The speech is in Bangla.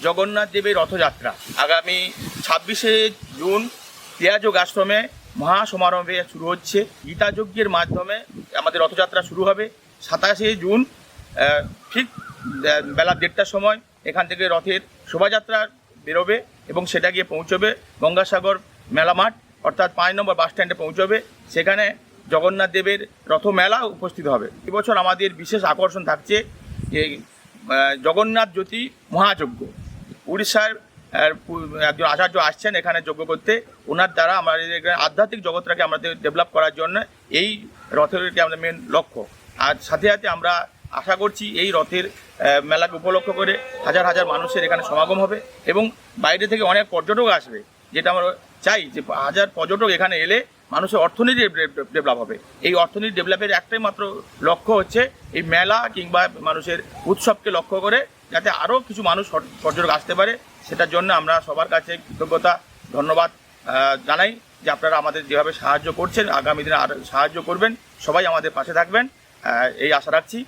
জগন্নাথ দেবের রথযাত্রা আগামী 26শে জুন পেঁয়াজোগ আশ্রমে মহাসমারোহে শুরু হচ্ছে। গীতা যজ্ঞের মাধ্যমে আমাদের রথযাত্রা শুরু হবে। 27শে জুন ঠিক বেলা 1:30টার সময় এখান থেকে রথের শোভাযাত্রা বেরোবে এবং সেটা গিয়ে পৌঁছবে গঙ্গাসাগর মেলা মাঠ অর্থাৎ 5 নম্বর বাস স্ট্যান্ডে পৌঁছবে। সেখানে জগন্নাথ দেবের রথমেলা উপস্থিত হবে। এবছর আমাদের বিশেষ আকর্ষণ থাকছে যে জগন্নাথ জ্যোতি মহাযজ্ঞ। উড়িষ্যার একজন আচার্য আসছেন এখানে যজ্ঞ করতে। ওনার দ্বারা আমাদের এখানে আধ্যাত্মিক জগৎটাকে আমাদের ডেভেলপ করার জন্য এই রথের আমাদের মেন লক্ষ্য। আর সাথে সাথে আমরা আশা করছি এই রথের মেলাকে উপলক্ষ করে হাজার হাজার মানুষের এখানে সমাগম হবে এবং বাইরে থেকে অনেক পর্যটক আসবে, যেটা আমরা চাই যে হাজার পর্যটক এখানে এলে মানুষের অর্থনীতি ডেভেলপ হবে। এই অর্থনীতি ডেভেলপের একটাই মাত্র লক্ষ্য হচ্ছে এই মেলা কিংবা মানুষের উৎসবকে লক্ষ্য করে যাতে আরও কিছু মানুষ পর্যটক আসতে পারে। সেটার জন্য আমরা সবার কাছে কৃতজ্ঞতা ধন্যবাদ জানাই যে আপনারা আমাদের যেভাবে সাহায্য করছেন আগামী দিনে আর সাহায্য করবেন, সবাই আমাদের পাশে থাকবেন এই আশা রাখছি।